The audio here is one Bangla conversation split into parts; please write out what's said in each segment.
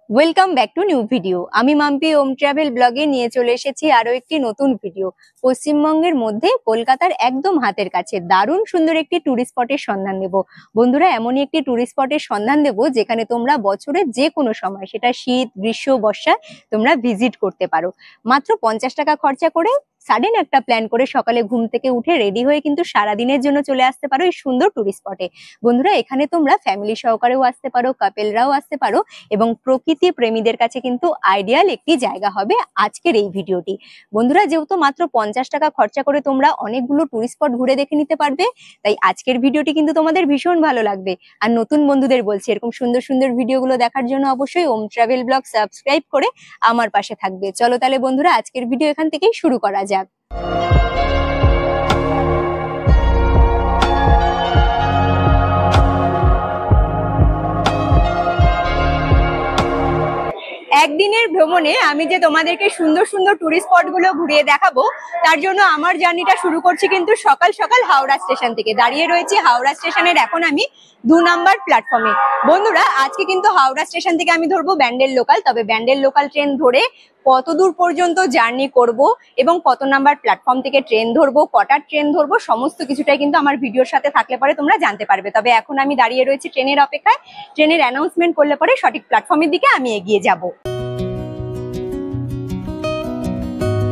Welcome back to new video. আমি মাম্পি ওম ট্রাভেল ব্লগে নিয়ে চলে এসেছি আরো একটি নতুন ভিডিও। পশ্চিমবঙ্গের মধ্যে কলকাতার একদম হাতের কাছে দারুণ সুন্দর একটি টুরিস্ট স্পটের সন্ধান দেব। বন্ধুরা, এমনই একটি টুরিস্ট স্পটের সন্ধান দেব যেখানে তোমরা বছরের যে কোনো সময়, সেটা শীত, গ্রীষ্ম, বর্ষা, তোমরা ভিজিট করতে পারো। মাত্র 50 টাকা খরচা করে সাডেন একটা প্ল্যান করে সকালে ঘুম থেকে উঠে রেডি হয়ে কিন্তু সারাদিনের জন্য চলে আসতে পারো এই সুন্দর টুরিস্ট স্পটে। বন্ধুরা, এখানে তোমরা ফ্যামিলি সহকারেও আসতে পারো, কাপেলরাও আসতে পারো এবং প্রকৃতি প্রেমীদের কাছে কিন্তু আইডিয়াল একটি জায়গা হবে আজকের এই ভিডিওটি। বন্ধুরা, যেহেতু মাত্র 50 টাকা খরচা করে তোমরা অনেকগুলো টুরিস্ট স্পট ঘুরে দেখে নিতে পারবে, তাই আজকের ভিডিওটি কিন্তু তোমাদের ভীষণ ভালো লাগবে। আর নতুন বন্ধুদের বলছি, এরকম সুন্দর সুন্দর ভিডিওগুলো দেখার জন্য অবশ্যই ওম ট্রাভেল ব্লগ সাবস্ক্রাইব করে আমার পাশে থাকবে। চলো তাহলে বন্ধুরা, আজকের ভিডিও এখান থেকেই শুরু করা যাক। একদিনের ভ্রমণে আমি যে তোমাদেরকে সুন্দর সুন্দর টুরিস্ট স্পট গুলো ঘুরিয়ে দেখাবো, তার জন্য আমার জার্নিটা শুরু করছি কিন্তু সকাল সকাল হাওড়া স্টেশন থেকে। দাঁড়িয়ে রয়েছি হাওড়া স্টেশনের এখন আমি 2 নাম্বার প্ল্যাটফর্মে। বন্ধুরা, আজকে কিন্তু হাওড়া স্টেশন থেকে আমি ধরবো ব্যান্ডেল লোকাল। তবে ব্যান্ডেল লোকাল ট্রেন ধরে কত দূর পর্যন্ত জার্নি করব এবং কত নাম্বার প্ল্যাটফর্ম থেকে ট্রেন ধরবো, কটার ট্রেন ধরবো, সমস্ত কিছুটাই কিন্তু আমার ভিডিওর সাথে থাকলে পরে তোমরা জানতে পারবে। তবে এখন আমি দাঁড়িয়ে রয়েছি ট্রেনের অপেক্ষায়। ট্রেনের অ্যানাউন্সমেন্ট করলে পরে সঠিক প্ল্যাটফর্মের দিকে আমি এগিয়ে যাব।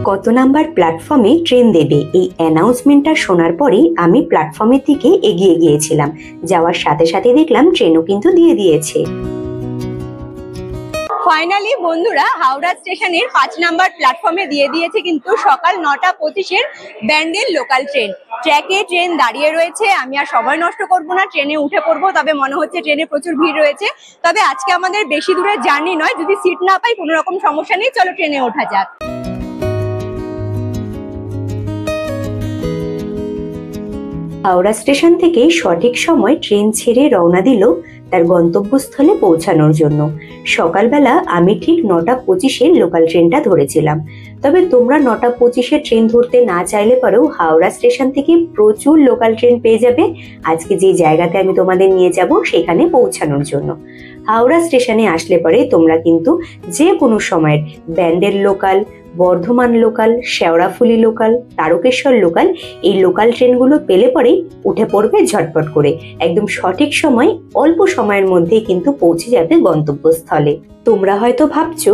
কত নাম্বার প্ল্যাটফর্মে ট্রেন দেবে এই অ্যানাউন্সমেন্টটা শোনার পরেই আমি প্ল্যাটফর্মের দিকে এগিয়ে গিয়েছিলাম। যাওয়ার সাথে সাথে দেখলাম ট্রেনও কিন্তু দিয়ে দিয়েছে। ফাইনালি বন্ধুরা, হাওড়া স্টেশনের 5 নাম্বার প্ল্যাটফর্মে দিয়ে দিয়েছে কিন্তু সকাল 9:25-এর ব্যান্ডেল লোকাল ট্রেন। ট্র্যাকে ট্রেন দাঁড়িয়ে রয়েছে, আমি আর সময় নষ্ট করব না, ট্রেনে উঠে পড়বো। তবে মনে হচ্ছে ট্রেনে প্রচুর ভিড় রয়েছে। তবে আজকে আমাদের বেশি দূরের জার্নি নয়, যদি সিট না পাই কোনো রকম সমস্যা নেই, চলো ট্রেনে ওঠা যাক। হাওড়া স্টেশন থেকে সঠিক সময় ট্রেন ছেড়ে রওনা দিল তার গন্তব্যস্থলে পৌঁছানোর জন্য। সকালবেলা আমি ঠিক 9:25-এর লোকাল ট্রেনটা ধরেছিলাম। তবে তোমরা 9:25-এর ট্রেন ধরতে না চাইলে পরেও হাওড়া স্টেশন থেকে প্রচুর লোকাল ট্রেন পেয়ে যাবে আজকে যে জায়গাতে আমি তোমাদের নিয়ে যাব সেখানে পৌঁছানোর জন্য। হাওড়া স্টেশনে আসলে পরে তোমরা কিন্তু যে কোনো সময়ের Bandel local, Bardhaman local, Sheoraphuli local, Tarakeswar local, এই লোকাল ট্রেনগুলো পেলে পরেই উঠে পড়বে ঝটপট করে। একদম সঠিক সময়, অল্প সময়ের মধ্যেই কিন্তু পৌঁছে যাবে গন্তব্যস্থলে। তোমরা হয়তো ভাবছো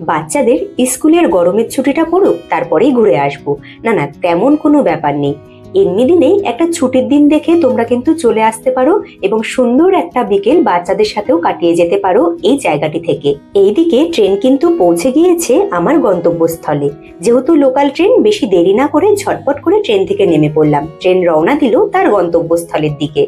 বাচ্চাদের স্কুলের গরমের ছুটিটা পড়ুক তারপরেই ঘুরে আসবো। না না, তেমন কোনো ব্যাপার নেই। এমনি দিনেই একটা ছুটির দিন দেখে তোমরা কিন্তু চলে আসতে পারো এবং সুন্দর একটা বিকেল বাচ্চাদের সাথেও কাটিয়ে যেতে পারো এই জায়গাটি থেকে। এইদিকে ট্রেন কিন্তু পৌঁছে গিয়েছে আমার গন্তব্যস্থলে। যেহেতু লোকাল ট্রেন, বেশি দেরি না করে ঝটপট করে ট্রেন থেকে নেমে পড়লাম। ট্রেন রওনা দিল তার গন্তব্যস্থলের দিকে।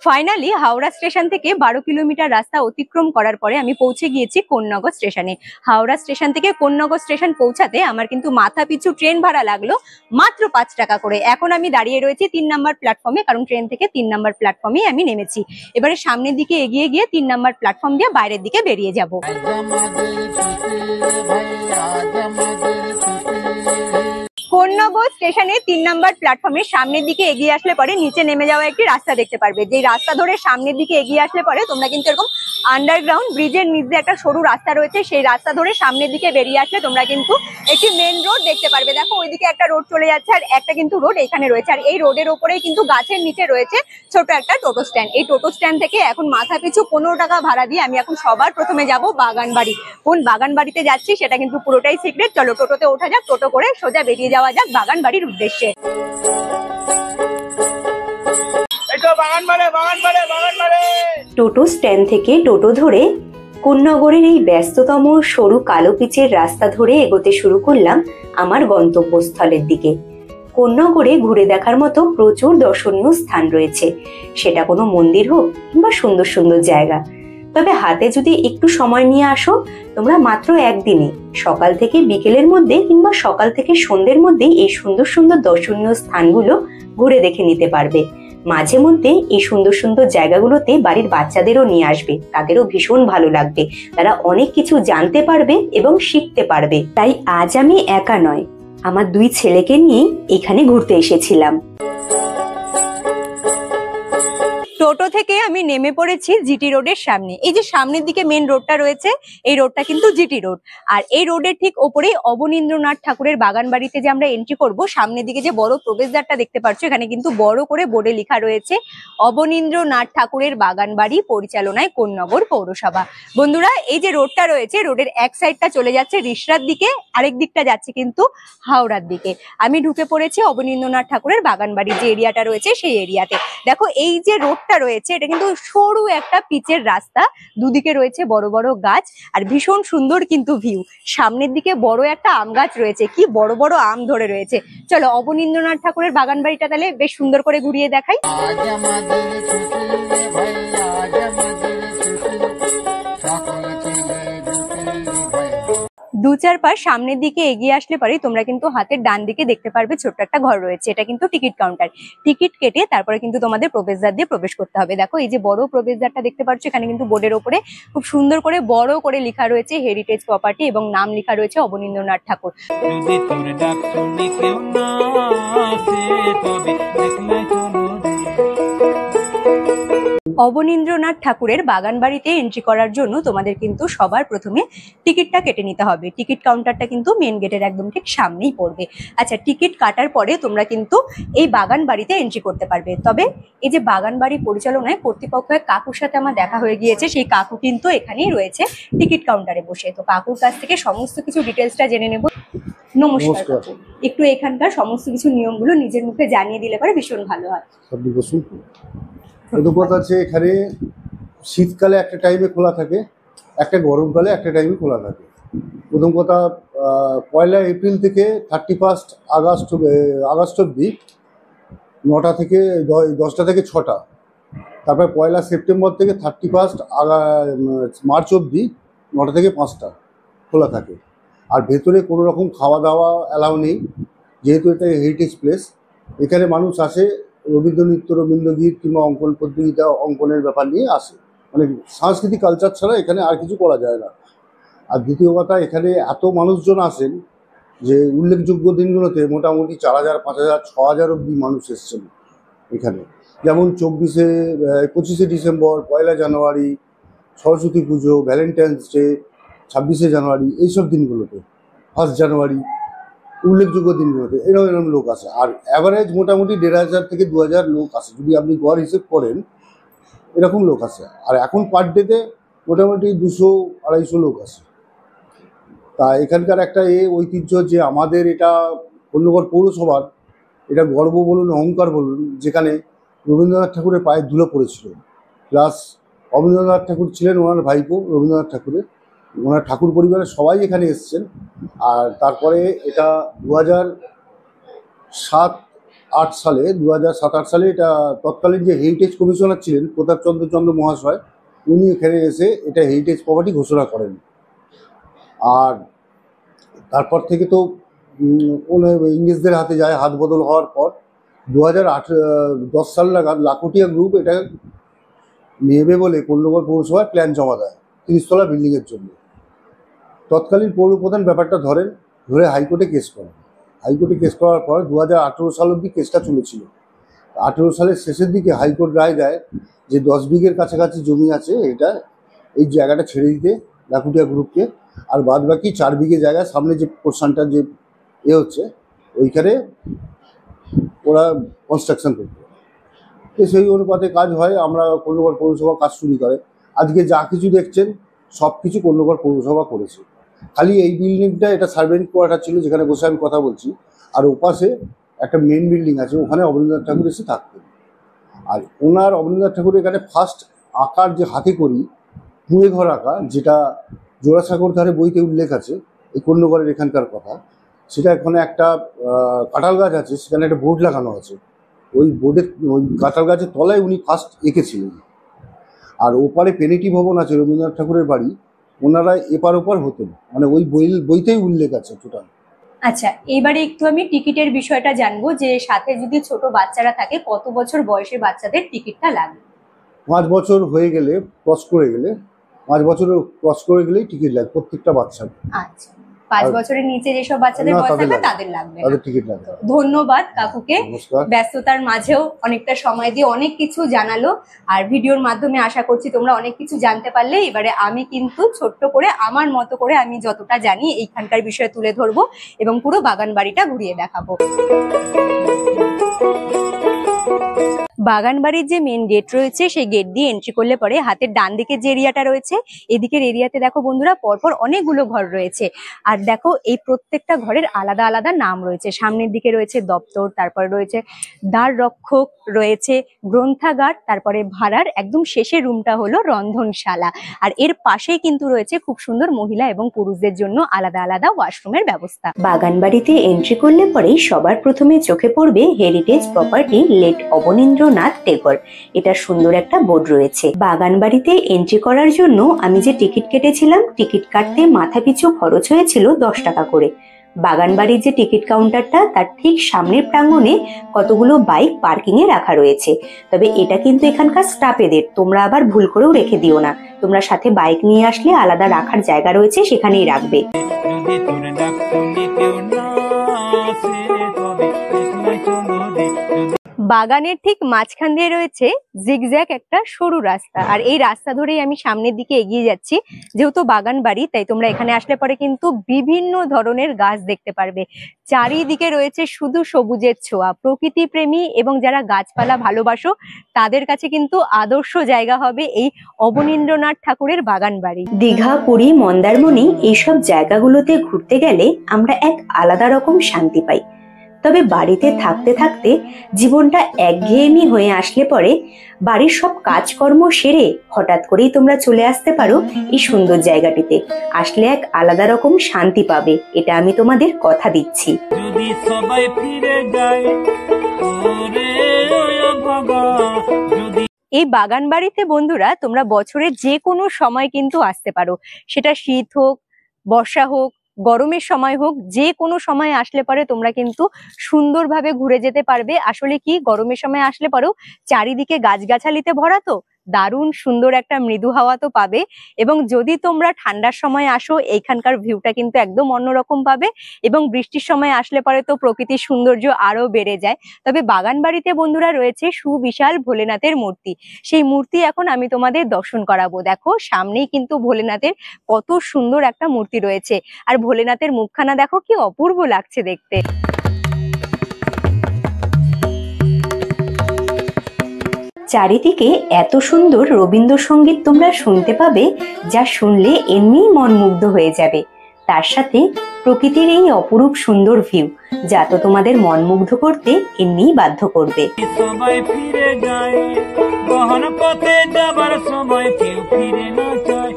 ফাইনালি হাওড়া স্টেশন থেকে 12 কিলোমিটার রাস্তা অতিক্রম করার পরে আমি পৌঁছে গিয়েছি কোন্নগর স্টেশনে। হাওড়া স্টেশন থেকে কোন্নগর স্টেশন পৌঁছাতে আমার কিন্তু মাথা পিছু ট্রেন ভাড়া লাগলো মাত্র 5 টাকা করে। এখন আমি দাঁড়িয়ে রয়েছি 3 নাম্বার প্ল্যাটফর্মে, কারণ ট্রেন থেকে 3 নাম্বার প্ল্যাটফর্মে আমি নেমেছি। এবারে সামনের দিকে এগিয়ে গিয়ে 3 নাম্বার প্ল্যাটফর্ম দিয়ে বাইরের দিকে বেরিয়ে যাব। কোন্নগর স্টেশনে 3 নাম্বার প্ল্যাটফর্মের সামনের দিকে এগিয়ে আসলে পরে নিচে নেমে যাওয়া একটি রাস্তা দেখতে পারবে। যে রাস্তা ধরে সামনের দিকে এগিয়ে আসলে পরে তোমরা কিন্তু এরকম আন্ডারগ্রাউন্ড ব্রিজের নিচে একটা সরু রাস্তা রয়েছে, সেই রাস্তা ধরে সামনের দিকে বেরিয়ে আসলে তোমরা কিন্তু একটি মেন রোড দেখতে পারবে। দেখো ওইদিকে একটা রোড চলে যাচ্ছে আর একটা কিন্তু রোড এখানে রয়েছে। আর এই রোডের ওপরেই কিন্তু গাছের নিচে রয়েছে ছোট একটা টোটো স্ট্যান্ড। এই টোটো স্ট্যান্ড থেকে এখন মাথা পিছু 15 টাকা ভাড়া দিয়ে আমি এখন সবার প্রথমে যাব বাগানবাড়ি। কোন বাগানবাড়িতে যাচ্ছি সেটা কিন্তু পুরোটাই সিক্রেট। চলো টোটোতে ওঠা যাক, টোটো করে সোজা বেরিয়ে যাওয়া যাক বাগানবাড়ির উদ্দেশ্যে। টোটো স্ট্যান্ড থেকে টোটো ধরে কোন্নগরের এই ব্যস্ততম সরু কালো পিচের রাস্তা ধরে এগোতে শুরু করলাম আমার গন্তব্যস্থলের দিকে। কোন্নগরে ঘুরে দেখার মতো প্রচুর দর্শনীয় স্থান রয়েছে, সেটা কোনো মন্দির হোক কিংবা সুন্দর সুন্দর জায়গা। তবে হাতে যদি একটু সময় নিয়ে আসো, তোমরা মাত্র একদিনে সকাল থেকে বিকেলের মধ্যে কিংবা সকাল থেকে সন্ধ্যের মধ্যেই এই সুন্দর সুন্দর দর্শনীয় স্থানগুলো ঘুরে দেখে নিতে পারবে। মাঝে মধ্যে এই সুন্দর সুন্দর জায়গাগুলোতে বাড়ির বাচ্চাদেরও নিয়ে আসবে, তাদেরও ভীষণ ভালো লাগবে। তারা অনেক কিছু জানতে পারবে এবং শিখতে পারবে। তাই আজ আমি একা নয়, আমার 2 ছেলেকে নিয়ে এখানে ঘুরতে এসেছিলাম। টোটো থেকে আমি নেমে পড়েছি জিটি রোডের সামনে। এই যে সামনের দিকে মেন রোডটা রয়েছে, এই রোডটা কিন্তু জিটি রোড। আর এই রোডের ঠিক ওপরেই অবনীন্দ্রনাথ ঠাকুরের বাগান বাড়িতে যে আমরা এন্ট্রি করব, সামনের দিকে যে বড় প্রবেশদ্বারটা দেখতে পাচ্ছ, এখানে কিন্তু বড় করে বোর্ডে লেখা রয়েছে অবনীন্দ্রনাথ ঠাকুরের বাগান বাড়ি পরিচালনায় কোন্নগর পৌরসভা। বন্ধুরা, এই যে রোডটা রয়েছে, রোডের এক সাইডটা চলে যাচ্ছে রিষড়ার দিকে, আরেক দিকটা যাচ্ছে কিন্তু হাওড়ার দিকে। আমি ঢুকে পড়েছি অবনীন্দ্রনাথ ঠাকুরের বাগান বাড়ি যে এরিয়াটা রয়েছে সেই এরিয়াতে। দেখো, এই যে রোডটা রয়েছে, এটা কিন্তু সরু একটা পিচের রাস্তা, দুদিকে রয়েছে বড় বড় গাছ, আর ভীষণ সুন্দর কিন্তু ভিউ। সামনের দিকে বড় একটা আম গাছ রয়েছে, কি বড় বড় আম ধরে রয়েছে। চলো অবনীন্দ্রনাথ ঠাকুরের বাগান বাড়িটা তাহলে বেশ সুন্দর করে ঘুরিয়ে দেখাই। দু চার পাশ সামনের দিকে এগিয়ে আসলে পারে তোমরা কিন্তু হাতের ডান দিকে দেখতে পারবে ছোট্ট একটা ঘর রয়েছে, এটা কিন্তু টিকিট কাউন্টার। টিকিট কেটে তারপরে কিন্তু তোমাদের প্রবেশদ্বার দিয়ে প্রবেশ করতে হবে। দেখো, এই যে বড় প্রবেশদ্বারটা দেখতে পাচ্ছ, এখানে কিন্তু বোর্ডের ওপরে খুব সুন্দর করে বড় করে লেখা রয়েছে হেরিটেজ প্রপার্টি এবং নাম লেখা রয়েছে অবনীন্দ্রনাথ ঠাকুর। অবনীন্দ্রনাথ ঠাকুরের বাগান বাড়িতে এন্ট্রি করার জন্য তোমাদের কিন্তু সবার প্রথমে টিকিটটা কেটে নিতে হবে। টিকিট কাউন্টারটা কিন্তু মেন গেটের একদম ঠিক সামনেই পড়বে। আচ্ছা, টিকিট কাটার পরে তোমরা কিন্তু এই বাগান বাড়িতে এন্ট্রি করতে পারবে। তবে এই যে বাগান বাড়ি পরিচালনায় কর্তৃপক্ষ এক কাকুর সাথে আমার দেখা হয়ে গিয়েছে, সেই কাকু কিন্তু এখানেই রয়েছে টিকিট কাউন্টারে বসে। তো কাকুর কাছ থেকে সমস্ত কিছু ডিটেলসটা জেনে নেব। নমস্কার কাকু, একটু এখানকার সমস্ত কিছু নিয়মগুলো নিজের মুখে জানিয়ে দিলে পরে ভীষণ ভালো হয়। প্রথম কথা হচ্ছে, এখানে শীতকালে একটা টাইমে খোলা থাকে, একটা গরমকালে একটা টাইমে খোলা থাকে। প্রথম কথা, 1 এপ্রিল থেকে 31 আগস্ট অব্দি 9টা থেকে 10টা থেকে 6টা। তারপরে 1 সেপ্টেম্বর থেকে 31 মার্চ অব্দি 9টা থেকে 5টা খোলা থাকে। আর ভেতরে কোনো রকম খাওয়া দাওয়া অ্যালাউ নেই, যেহেতু এটা হেরিটেজ প্লেস। এখানে মানুষ আসে রবীন্দ্রনৃত্য, রবীন্দ্রগীত কিংবা অঙ্কন প্রতিযোগিতা, অঙ্কনের ব্যাপার নিয়ে আসে। মানে সাংস্কৃতিক কালচার ছাড়া এখানে আর কিছু করা যায় না। আর দ্বিতীয় কথা, এখানে এত মানুষজন আসেন যে উল্লেখযোগ্য দিনগুলোতে মোটামুটি 4000, 5000, 6000 অব্দি মানুষ এসছেন এখানে। যেমন 25শে ডিসেম্বর, 1 জানুয়ারি, সরস্বতী পুজো, ভ্যালেন্টাইন্স ডে, 26শে জানুয়ারি, এইসব দিনগুলোতে, 1 জানুয়ারি, উল্লেখযোগ্য দিনগুলোতে এরকম লোক আসে। আর অ্যাভারেজ মোটামুটি 1500 থেকে 2000 লোক আসে, যদি আপনি গড় হিসেব করেন এরকম লোক আসে। আর এখন পার ডেতে মোটামুটি 200-250 লোক আসে। তা এখানকার একটা ঐতিহ্য যে আমাদের এটা কোন্নগর পৌরসভার এটা গর্ব বলুন, অহংকার বলুন, যেখানে রবীন্দ্রনাথ ঠাকুরের পায়ের ধুলো পড়েছিল। প্লাস অবনীন্দ্রনাথ ঠাকুর ছিলেন ওনার ভাইপো রবীন্দ্রনাথ ঠাকুরের, ওনার ঠাকুর পরিবারের সবাই এখানে এসছেন। আর তারপরে এটা 2007-8 সালে 2007-8 সালে এটা তৎকালীন যে হেরিটেজ কমিশনার ছিলেন প্রতাপচন্দ্র মহাশয়, উনি এখানে এসে এটা হেরিটেজ প্রপার্টি ঘোষণা করেন। আর তারপর থেকে তো ইংরেজদের হাতে যায়। হাত বদল হওয়ার পর 2010 সাল নাগাদ লাখোটিয়া গ্রুপ এটা নেবে বলে কোন্নগর পৌরসভায় প্ল্যান জমা দেয় 30 তলা বিল্ডিংয়ের জন্য। তৎকালীন পৌরপ্রধান ব্যাপারটা ধরে হাইকোর্টে কেস করেন। হাইকোর্টে কেস করার পর 2018 সাল অবধি কেসটা চলেছিল। 18 সালের শেষের দিকে হাইকোর্ট রায় দেয় যে 10 বিঘের কাছাকাছি জমি আছে, এই জায়গাটা ছেড়ে দিতে লাখুটিয়া গ্রুপকে। আর বাদ বাকি 4 বিঘে জায়গা সামনে যে পোর্শনটা যে হচ্ছে ওইখানে ওরা কনস্ট্রাকশন করতে। সেই অনুপাতে কাজ হয়। আমরা কোন্নগর পৌরসভা কাজ শুরু করে। আজকে যা কিছু দেখছেন সব কিছু কোন্নগর পৌরসভা করেছে। খালি এই বিল্ডিংটা, এটা সার্ভেন্ট কোয়ার্টার ছিল যেখানে বসে আমি কথা বলছি। আর ওপাশে একটা মেন বিল্ডিং আছে, ওখানে অবনীন্দ্রনাথ ঠাকুর এসে থাকতেন। আর অবনীন্দ্রনাথ ঠাকুর এখানে ফার্স্ট আঁকার যে হাতে করি কুঁড়ে ঘর আঁকা, যেটা জোড়াসাগর ধারে বইতে উল্লেখ আছে এই কোন্নগরের এখানকার কথা, সেটা এখানে একটা কাঁঠাল গাছ আছে, সেখানে একটা বোর্ড লাগানো আছে। ওই কাঁঠাল গাছের তলায় উনি ফার্স্ট এঁকেছিলেন। আর ওপারে পেনিটি ভবন আছে রবীন্দ্রনাথ ঠাকুরের বাড়ি, ওনারা এপার ওপার হতেন, মানে ওই বইতেই উল্লেখ আছে টোটাল। আচ্ছা, এবারে একটু আমি টিকিটের বিষয়টা জানবো, যে সাথে যদি ছোট বাচ্চারা থাকে কত বছর বয়সের বাচ্চাদের টিকিটটা লাগে? 5 বছর হয়ে গেলে, ক্রস করে গেলে, 5 বছর ক্রস করে গেলেই টিকিট লাগে প্রত্যেকটা বাচ্চার। আচ্ছা, 5 আর- বছরের নিচে যেসব বাচ্চাদের না, বয়স তাদের থাকবে লাগবে। তাদের লাগবে না। তাদের টিকিট লাগবে। ধন্যবাদ কাকুকে, নমস্কার। ব্যস্ততার মাঝেও অনেকটা সময় দিয়ে অনেক কিছু জানালো। আর ভিডিওর মাধ্যমে আশা করছি তোমরা অনেক কিছু জানতে পারলে। এবারে আমি কিন্তু ছোট্ট করে আমার মতো করে আমি যতটা জানি এইখানকার বিষয়ে তুলে ধরবো এবং পুরো বাগান বাড়িটা ঘুরিয়ে দেখাবো। বাগান বাড়ির যে মেন গেট রয়েছে সেই গেট দিয়ে এন্ট্রি করলে পরে হাতের ডান দিকে যে এরিয়াটা রয়েছে, এদিকের এরিয়াতে দেখো বন্ধুরা পরপর অনেকগুলো ঘর রয়েছে। আর দেখো এই প্রত্যেকটা ঘরের আলাদা আলাদা নাম রয়েছে। সামনের দিকে রয়েছে দপ্তর, তারপরে রয়েছে দ্বার রক্ষক, রয়েছে গ্রন্থাগার, তারপরে ভাড়ার একদম শেষের রুমটা হলো রন্ধনশালা। আর এর পাশেই কিন্তু রয়েছে খুব সুন্দর মহিলা এবং পুরুষদের জন্য আলাদা আলাদা ওয়াশরুমের ব্যবস্থা। বাগান বাড়িতে এন্ট্রি করলে পরেই সবার প্রথমে চোখে পড়বে heritage property late Abanindranath Tagore. এটা সুন্দর একটা বোর্ড রয়েছে। বাগান বাড়িতে এন্ট্রি করার জন্য আমি যে টিকিট কেটেছিলাম, টিকিট কাটতে মাথা পিছু খরচ হয়েছিল 10 টাকা করে। বাগান বাড়ির যে টিকিট কাউন্টারটা তার ঠিক সামনের প্রাঙ্গণে কতগুলো বাইক পার্কিং এ রাখা রয়েছে। তবে এটা কিন্তু এখানকার স্টাফেদের, তোমরা আবার ভুল করেও রেখে দিও না। তোমরা সাথে বাইক নিয়ে আসলে আলাদা রাখার জায়গা রয়েছে, সেখানেই রাখবে। বাগানের ঠিক মাঝখান দিয়ে রয়েছে জিগজ্যাগ একটা সরু রাস্তা। আর এই রাস্তা ধরেই আমি সামনের দিকে এগিয়ে যাচ্ছি। যেহেতু বাগান বাড়ি, তাই তোমরা এখানে আসলে পরে কিন্তু বিভিন্ন ধরনের গাছ দেখতে পারবে। চারিদিকে রয়েছে শুধু সবুজের ছোঁয়া। প্রকৃতি প্রেমী এবং যারা গাছপালা ভালোবাসো তাদের কাছে কিন্তু আদর্শ জায়গা হবে এই অবনীন্দ্রনাথ ঠাকুরের বাগান বাড়ি। দীঘা, পুরী, মন্দারমণি এইসব জায়গাগুলোতে ঘুরতে গেলে আমরা এক আলাদা রকম শান্তি পাই। তবে বাড়িতে থাকতে থাকতে জীবনটা একঘেয়েমি হয়ে আসলে পরে বাড়ির সব কাজকর্ম সেরে হঠাৎ করেই তোমরা চলে আসতে পারো এই সুন্দর জায়গাটিতে। আসলে এক আলাদা রকম শান্তি পাবে, এটা আমি তোমাদের কথা দিচ্ছি। যদি সবাই ফিরে যায় ওরে ভাগা, যদি এই বাগান বাড়িতে বন্ধুরা তোমরা বছরের যে কোনো সময় কিন্তু আসতে পারো। সেটা শীত হোক, বর্ষা হোক, গরমের সময় হোক, যে কোনো সময় আসলে পরে তোমরা কিন্তু সুন্দরভাবে ঘুরে যেতে পারবে। আসলে কি, গরমের সময় আসলে পরেও চারিদিকে গাছগাছালিতে ভরা, তো দারুণ সুন্দর একটা মৃদু হাওয়া তো পাবে। এবং যদি তোমরা ঠান্ডার সময় আসো, এইখানকার ভিউটা কিন্তু একদম অন্যরকম পাবে। এবং বৃষ্টির সময় আসলে পরে তো প্রকৃতির সৌন্দর্য আরো বেড়ে যায়। তবে বাগান বাড়িতে বন্ধুরা রয়েছে সুবিশাল ভোলেনাথের মূর্তি। সেই মূর্তি এখন আমি তোমাদের দর্শন করাবো। দেখো সামনেই কিন্তু ভোলেনাথের কত সুন্দর একটা মূর্তি রয়েছে। আর ভোলেনাথের মুখখানা দেখো কি অপূর্ব লাগছে দেখতে। চারিদিকে এত সুন্দর রবীন্দ্রসঙ্গীত তোমরা শুনতে পাবে, যা শুনলে এমনিই মন মুগ্ধ হয়ে যাবে। তার সাথে প্রকৃতির এই অপরূপ সুন্দর ভিউ, যা তো তোমাদের মন মুগ্ধ করতে এমনিই বাধ্য করবে। সবাই ফিরে যায় গহন পথে যাবার সময় কেউ ফিরে না যায়।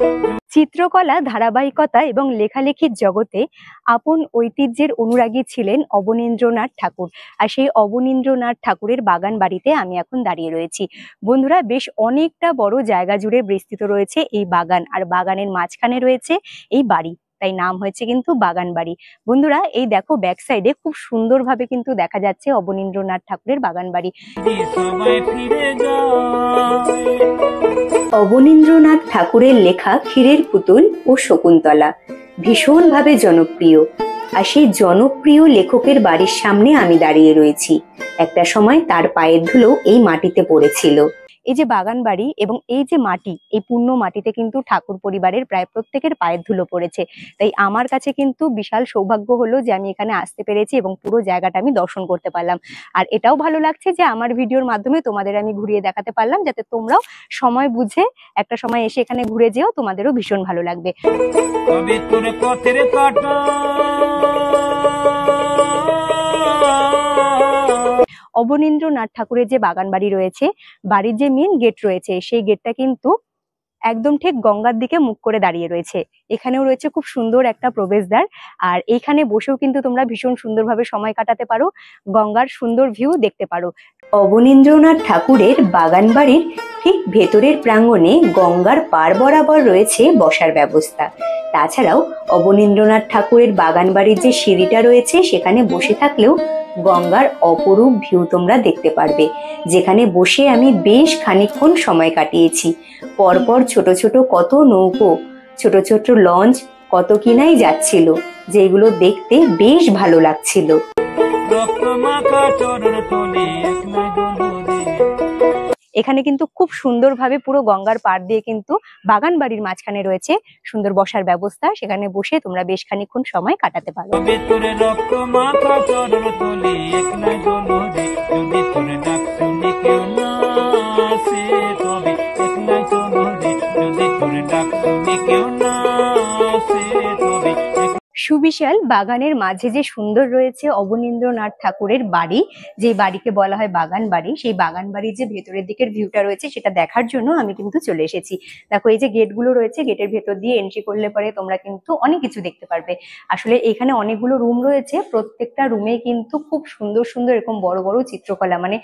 চিত্রকলা, ধারাবাহিকতা এবং লেখালেখির জগতে আপন ঐতিহ্যের অনুরাগী ছিলেন অবনীন্দ্রনাথ ঠাকুর। আর সেই অবনীন্দ্রনাথ ঠাকুরের বাগান বাড়িতে আমি এখন দাঁড়িয়ে রয়েছি। বন্ধুরা বেশ অনেকটা বড় জায়গা জুড়ে বিস্তৃত রয়েছে এই বাগান। আর বাগানের মাঝখানে রয়েছে এই বাড়ি, তাই নাম হয়েছে কিন্তু বাগান বাড়ি। বন্ধুরা এই দেখো ব্যাক সাইডে খুব সুন্দরভাবে কিন্তু দেখা যাচ্ছে অবনীন্দ্রনাথ ঠাকুরের বাগান বাড়ি। সবাই ফিরে যায়। অবনীন্দ্রনাথ ঠাকুরের লেখা ক্ষীরের পুতুল ও শকুন্তলা ভীষণভাবে জনপ্রিয়। আর সেই জনপ্রিয় লেখকের বাড়ির সামনে আমি দাঁড়িয়ে রয়েছি। একটা সময় তার পায়ের ধুলো এই মাটিতে পড়েছিল। এই যে বাগান বাড়ি এবং এই যে মাটি, এই পূর্ণ মাটিতে কিন্তু ঠাকুর পরিবারের প্রায় প্রত্যেকের পায়ের ধুলো পড়েছে। তাই আমার কাছে কিন্তু বিশাল সৌভাগ্য হলো যে আমি এখানে আসতে পেরেছি এবং পুরো জায়গাটা আমি দর্শন করতে পারলাম। আর এটাও ভালো লাগছে যে আমার ভিডিওর মাধ্যমে তোমাদের আমি ঘুরিয়ে দেখাতে পারলাম, যাতে তোমরাও সময় বুঝে একটা সময় এসে এখানে ঘুরে যেও, তোমাদেরও ভীষণ ভালো লাগবে। তবে তোর পথের কাটা অবনীন্দ্রনাথ ঠাকুরের যে বাগান বাড়ি রয়েছে, বাড়ির যে মেন গেট রয়েছে, সেই গেটটা কিন্তু একদম ঠিক গঙ্গার দিকে মুখ করে দাঁড়িয়ে রয়েছে। এখানেও রয়েছে খুব সুন্দর একটা প্রবেশদ্বার। আর এইখানে বসেও কিন্তু তোমরা ভীষণ সুন্দরভাবে সময় কাটাতে পারো, গঙ্গার সুন্দর ভিউ দেখতে পারো। অবনীন্দ্রনাথ ঠাকুরের বাগান বাড়ির ঠিক ভেতরের প্রাঙ্গণে গঙ্গার পার বরাবর রয়েছে বসার ব্যবস্থা। তাছাড়াও অবনীন্দ্রনাথ ঠাকুরের বাগান বাড়ির যে সিঁড়িটা রয়েছে, সেখানে বসে থাকলেও গঙ্গার অপরূপ ভিউ তোমরা দেখতে পারবে, যেখানে বসে আমি বেশ খানিকক্ষণ সময় কাটিয়েছি। পরপর ছোট ছোট কত নৌকো, ছোট ছোট লঞ্চ কত কিনাই যাচ্ছিল, যেগুলো দেখতে বেশ ভালো লাগছিল। রক্ত মাখা চরণ তলে একলা দোলে। এখানে কিন্তু খুব সুন্দরভাবে পুরো গঙ্গার পাড় দিয়ে কিন্তু বাগান বাড়ির মাঝখানে রয়েছে সুন্দর বসার ব্যবস্থা, সেখানে বসে তোমরা বেশ খানিকক্ষণ সময় কাটাতে পারো। তবে তোরে রক্ত মাখা চরণ তলে একলা দোলে। যদি তোরে ডাক শুনে কেউ না আসে, তবে একলাই দোলে। যদি তোরে ডাক শুনে কেউ না আসে, তবে সুবিশাল বাগানের মাঝে যে সুন্দর রয়েছে অবনীন্দ্রনাথ ঠাকুরের বাড়ি, যে বাড়িকে বলা হয় বাগান বাড়ি, সেই বাগান বাড়ির যে ভেতরের দিকের ভিউটা রয়েছে সেটা দেখার জন্য আমি কিন্তু চলে এসেছি। দেখো এই যে গেটগুলো রয়েছে, গেটের ভেতর দিয়ে এন্ট্রি করলে পরে তোমরা কিন্তু অনেক কিছু দেখতে পারবে। আসলে এখানে অনেকগুলো রুম রয়েছে, প্রত্যেকটা রুমে কিন্তু খুব সুন্দর সুন্দর এরকম বড় বড় চিত্রকলা, মানে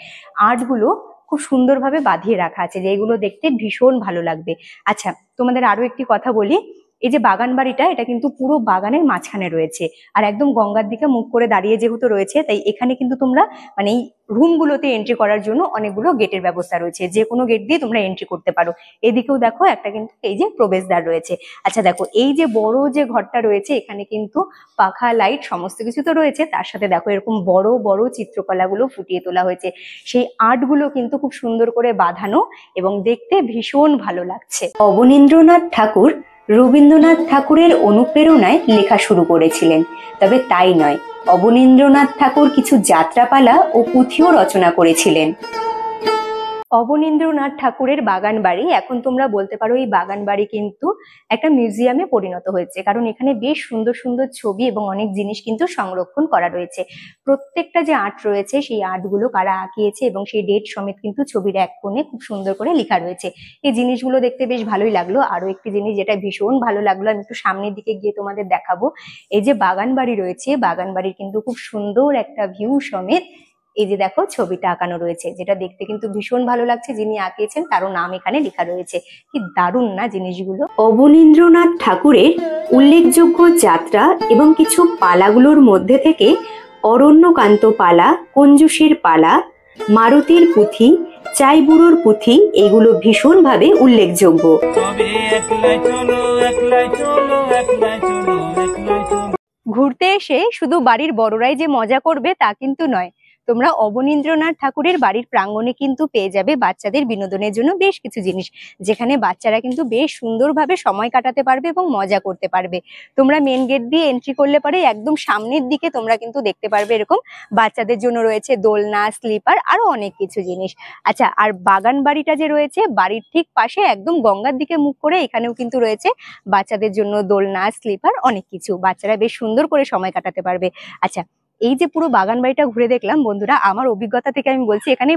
আর্টগুলো খুব সুন্দরভাবে বাঁধিয়ে রাখা আছে, যেগুলো দেখতে ভীষণ ভালো লাগবে। আচ্ছা, তোমাদের আরো একটি কথা বলি, এই যে বাগান বাড়িটা, এটা কিন্তু পুরো বাগানের মাঝখানে রয়েছে, আর একদম গঙ্গার দিকে মুখ করে দাঁড়িয়ে যেহেতু রয়েছে, তাই এখানে কিন্তু তোমরা মানে এই রুমগুলোতে এন্ট্রি করার জন্য অনেকগুলো গেটের ব্যবস্থা রয়েছে, যে কোনো গেট দিয়ে তোমরা এন্ট্রি করতে পারো। এদিকেও দেখো একটা কিন্তু এই যে প্রবেশদ্বার রয়েছে। আচ্ছা দেখো, এই যে বড় যে ঘরটা রয়েছে, এখানে কিন্তু পাখা, লাইট সমস্ত কিছু তো রয়েছে, তার সাথে দেখো এরকম বড় বড় চিত্রকলাগুলো ফুটিয়ে তোলা হয়েছে। সেই আর্টগুলো কিন্তু খুব সুন্দর করে বাঁধানো এবং দেখতে ভীষণ ভালো লাগছে। অবনীন্দ্রনাথ ঠাকুর রবীন্দ্রনাথ ঠাকুরের অনুপ্রেরণায় লেখা শুরু করেছিলেন, তবে তাই নয়, অবনীন্দ্রনাথ ঠাকুর কিছু যাত্রাপালা ও পুঁথিও রচনা করেছিলেন। অবনীন্দ্রনাথ ঠাকুরের বাগান বাড়ি, এখন তোমরা বলতে পারো এই বাগান বাড়ি কিন্তু একটা মিউজিয়ামে পরিণত হয়েছে, কারণ এখানে বেশ সুন্দর সুন্দর ছবি এবং অনেক জিনিস কিন্তু সংরক্ষণ করা রয়েছে। প্রত্যেকটা যে আর্ট রয়েছে, সেই আর্টগুলো কারা আঁকিয়েছে এবং সেই ডেট সমেত কিন্তু ছবির এক কোণে খুব সুন্দর করে লেখা রয়েছে। এই জিনিসগুলো দেখতে বেশ ভালোই লাগলো। আরো একটি জিনিস যেটা ভীষণ ভালো লাগলো, আমি একটু সামনের দিকে গিয়ে তোমাদের দেখাবো। এই যে বাগান বাড়ি রয়েছে, বাগান বাড়ির কিন্তু খুব সুন্দর একটা ভিউ সমেত এই যে দেখো ছবিটা আঁকানো রয়েছে, যেটা দেখতে কিন্তু ভীষণ ভালো লাগছে। যিনি আঁকিয়েছেন তারও নাম এখানে লেখা রয়েছে। কি দারুণ না জিনিসগুলো! অবনীন্দ্রনাথ ঠাকুরের উল্লেখযোগ্য যাত্রা এবং কিছু পালাগুলোর মধ্যে থেকে অরণ্যকান্ত পালা, কঞ্জুসের পালা, মারুতির পুঁথি, চাইবুড়োর পুঁথি, এগুলো ভীষণভাবে উল্লেখযোগ্য। তবে একলাই চলো, একলাই চলো, একলাই চলো, একলাই চলো। ঘুরতে এসে শুধু বাড়ির বড়রাই যে মজা করবে তা কিন্তু নয়, তোমরা অবনীন্দ্রনাথ ঠাকুরের বাড়ির প্রাঙ্গণে কিন্তু পেয়ে যাবে বাচ্চাদের বিনোদনের জন্য বেশ কিছু জিনিস, যেখানে বাচ্চারা কিন্তু বেশ সুন্দরভাবে সময় কাটাতে পারবে এবং মজা করতে পারবে। তোমরা মেন গেট দিয়ে এন্ট্রি করলে পরে একদম সামনের দিকে তোমরা কিন্তু দেখতে পারবে এরকম বাচ্চাদের জন্য রয়েছে দোলনা, স্লিপার, আরো অনেক কিছু জিনিস। আচ্ছা, আর বাগান বাড়িটা যে রয়েছে, বাড়ির ঠিক পাশে একদম গঙ্গার দিকে মুখ করে এখানেও কিন্তু রয়েছে বাচ্চাদের জন্য দোলনা, স্লিপার, অনেক কিছু। বাচ্চারা বেশ সুন্দর করে সময় কাটাতে পারবে। আচ্ছা, এই যে পুরো বাগান বাড়িটা ঘুরে দেখলাম বন্ধুরা, আমার অভিজ্ঞতা থেকে আমি বলছি, এখানে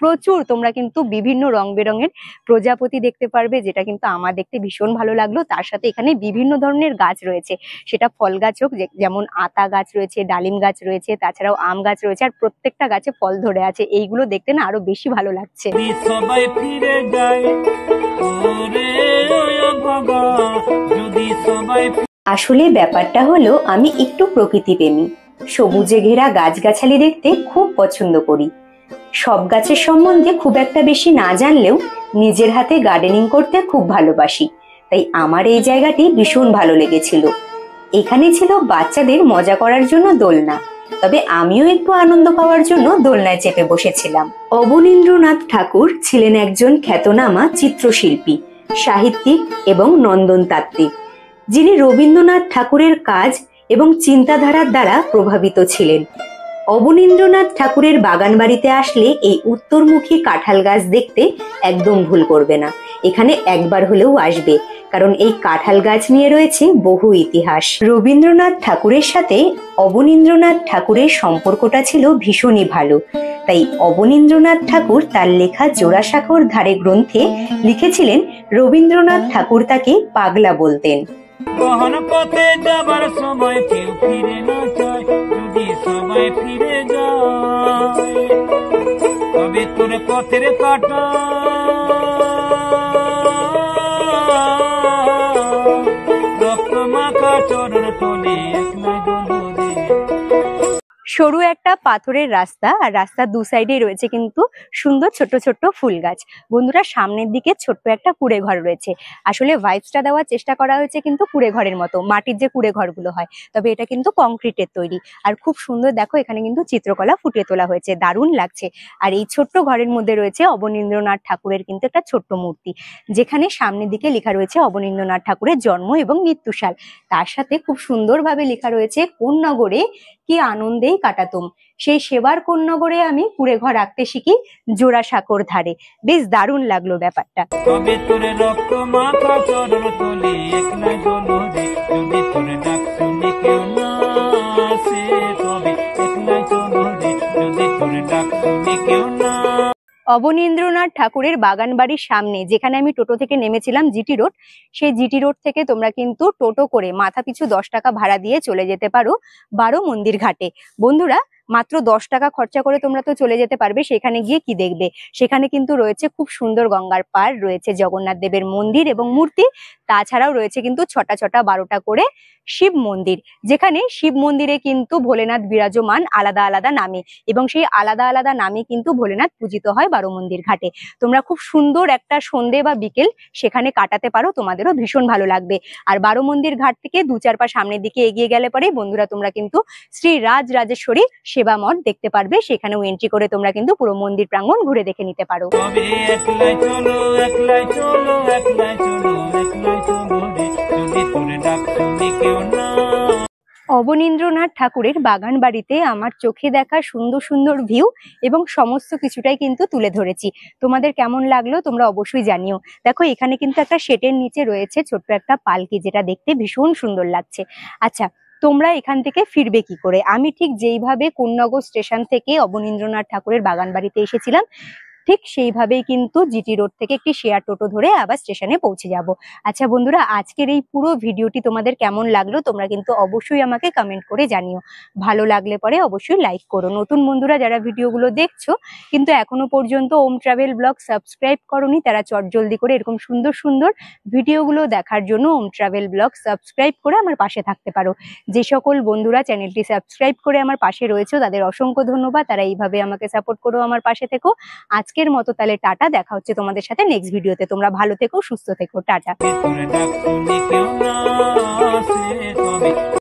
প্রচুর তোমরা কিন্তু বিভিন্ন রং বেরঙের প্রজাপতি দেখতে পারবে, যেটা কিন্তু আমার দেখতে ভীষণ ভালো লাগলো। তার সাথে এখানে বিভিন্ন ধরনের গাছ রয়েছে, সেটা ফল গাছ হোক, যেমন আতা গাছ রয়েছে, ডালিম গাছ রয়েছে, তাছাড়াও আম গাছ রয়েছে, আর প্রত্যেকটা গাছে ফল ধরে আছে। এইগুলো দেখতে না আরো বেশি ভালো লাগছে। সবাই ফিরে যায়, ওরে ভাগা, যদি সবাই আসলে ব্যাপারটা হলো, আমি একটু প্রকৃতিপ্রেমী, সবুজে ঘেরা গাছগাছালি দেখতে খুব পছন্দ করি। সব গাছের সম্বন্ধে খুব একটা বেশি না জানলেও নিজের হাতে গার্ডেনিং করতে খুব ভালোবাসি, তাই আমার এই জায়গাটি ভীষণ ভালো লেগেছিল। এখানে ছিল বাচ্চাদের মজা করার জন্য দোলনা, তবে আমিও একটু আনন্দ পাওয়ার জন্য দোলনায় চেপে বসেছিলাম। অবনীন্দ্রনাথ ঠাকুর ছিলেন একজন খ্যাতনামা চিত্রশিল্পী, সাহিত্যিক এবং নন্দনতাত্ত্বিক, যিনি রবীন্দ্রনাথ ঠাকুরের কাজ এবং চিন্তাধারার দ্বারা প্রভাবিত ছিলেন। অবনীন্দ্রনাথ ঠাকুরের বাগান বাড়িতে আসলে এই উত্তরমুখী কাঁঠাল গাছ দেখতে একদম ভুল করবে না। এখানে একবার হলেও আসবে, কারণ এই কাঁঠাল গাছ নিয়ে রয়েছে বহু ইতিহাস। রবীন্দ্রনাথ ঠাকুরের সাথে অবনীন্দ্রনাথ ঠাকুরের সম্পর্কটা ছিল ভীষণই ভালো, তাই অবনীন্দ্রনাথ ঠাকুর তার লেখা জোড়াসাঁকোর ধারে গ্রন্থে লিখেছিলেন রবীন্দ্রনাথ ঠাকুর তাকে পাগলা বলতেন। গহন পথে যাবার সময় কেউ ফিরে না যায়, যদি সবাই ফিরে যায়, তবে তোর পথের কাটা রক্ত মাখা চরণ তলে একলা দোলে। সরু একটা একটা পাথরের রাস্তা, আর রাস্তার দু সাইডে রয়েছে কিন্তু সুন্দর ছোট ছোট ফুল গাছ। বন্ধুরা সামনের দিকে ছোট্ট একটা কুড়ে ঘর রয়েছে। আসলে ভাইবসটা দেওয়ার চেষ্টা করা হয়েছে কিন্তু কুড়ে ঘরের মতো, মাটির যে কুড়ে ঘরগুলো হয়, তবে এটা কিন্তু কংক্রিটের তৈরি। আর খুব সুন্দর দেখো এখানে কিন্তু চিত্রকলা ফুটিয়ে তোলা হয়েছে, দারুণ লাগছে। আর এই ছোট্ট ঘরের মধ্যে রয়েছে অবনীন্দ্রনাথ ঠাকুরের কিন্তু একটা ছোট্ট মূর্তি, যেখানে সামনের দিকে লেখা রয়েছে অবনীন্দ্রনাথ ঠাকুরের জন্ম এবং মৃত্যুসাল। তার সাথে খুব সুন্দরভাবে লেখা রয়েছে কোন নগরে কি আনন্দেই কাটাতুম, সেই সেবার কোন নগরে আমি কুড়ে ঘর রাখতে শিখি জোড়াসাঁকোর ধারে। বেশ দারুণ লাগলো ব্যাপারটা। তবে তোরে রক্ত মাখা চরণ তলি একলাই জনরে যদি তোরে ডাক শুনি কেউ না আসে, তবে একলাই জনরে যদি তোরে ডাক শুনি কেউ না। অবনীন্দ্রনাথ ঠাকুরের বাগান বাড়ির সামনে যেখানে আমি টোটো থেকে নেমেছিলাম জিটি রোড, সেই জিটি রোড থেকে তোমরা কিন্তু টোটো করে মাথা পিছু 10 টাকা ভাড়া দিয়ে চলে যেতে পারো বারো মন্দির ঘাটে। বন্ধুরা মাত্র 10 টাকা খরচা করে তোমরা তো চলে যেতে পারবে। সেখানে গিয়ে কি দেখবে, সেখানে কিন্তু রয়েছে খুব সুন্দর গঙ্গার পাড়, রয়েছে জগন্নাথ দেবের মন্দির এবং মূর্তি, তাছাড়াও রয়েছে কিন্তু 6টা 6টা 12টা করে শিব মন্দির, যেখানে শিব মন্দিরে কিন্তু ভোলেনাথ বিরাজমান আলাদা আলাদা নামে, এবং সেই আলাদা আলাদা নামে কিন্তু ভোলেনাথ পূজিত হয় বারো মন্দির ঘাটে। তোমরা খুব সুন্দর একটা সন্ধে বা বিকেল সেখানে কাটাতে পারো, তোমাদেরও ভীষণ ভালো লাগবে। আর বারো মন্দির ঘাট থেকে 2-4 পা সামনের দিকে এগিয়ে গেলে পরে বন্ধুরা তোমরা কিন্তু শ্রী রাজরাজেশ্বরী সেবা মঠ দেখতে পারবে। সেখানেও এন্ট্রি করে তোমরা কিন্তু পুরো মন্দির প্রাঙ্গণ ঘুরে দেখে নিতে পারো। তবে একলাই চলো একলাই চলো একলাই চলো একলাই চলো রে যদি তোরে ডাক শুনি কেউ না। অবনীন্দ্রনাথ ঠাকুরের বাগান বাড়িতে আমার চোখে দেখা সুন্দর সুন্দর ভিউ এবং সমস্ত কিছুটাই কিন্তু তুলে ধরেছি। তোমাদের কেমন লাগলো তোমরা অবশ্যই জানিও। দেখো এখানে কিন্তু একটা শেডের নিচে রয়েছে ছোট্ট একটা পালকি, যেটা দেখতে ভীষণ সুন্দর লাগছে। আচ্ছা, তোমরা এখান থেকে ফিরবে কি করে? আমি ঠিক যেইভাবে কোন্নগর স্টেশন থেকে অবনীন্দ্রনাথ ঠাকুরের বাগান বাড়িতে এসেছিলাম, ঠিক সেইভাবেই কিন্তু জিটি রোড থেকে একটি শেয়ার টোটো ধরে আবার স্টেশনে পৌঁছে যাব। আচ্ছা বন্ধুরা, আজকের এই পুরো ভিডিওটি তোমাদের কেমন লাগলো তোমরা কিন্তু অবশ্যই আমাকে কমেন্ট করে জানিও। ভালো লাগলে পরে অবশ্যই লাইক করো। নতুন বন্ধুরা যারা ভিডিওগুলো দেখছো কিন্তু এখনো পর্যন্ত ওম ট্রাভেল ব্লগ সাবস্ক্রাইব করোনি, তারা চটজলদি করে এরকম সুন্দর সুন্দর ভিডিওগুলো দেখার জন্য ওম ট্রাভেল ব্লগ সাবস্ক্রাইব করে আমার পাশে থাকতে পারো। যে সকল বন্ধুরা চ্যানেলটি সাবস্ক্রাইব করে আমার পাশে রয়েছে তাদের অসংখ্য ধন্যবাদ। তারা এইভাবে আমাকে সাপোর্ট করো, আমার পাশে থেকো। আজকের মতো তাহলে টাটা, দেখা হচ্ছে তোমাদের সাথে নেক্সট ভিডিওতে। তোমরা ভালো থেকো, সুস্থ থেকো, টাটা। তোরে ডাক শুনি কেউ না আসে, তবে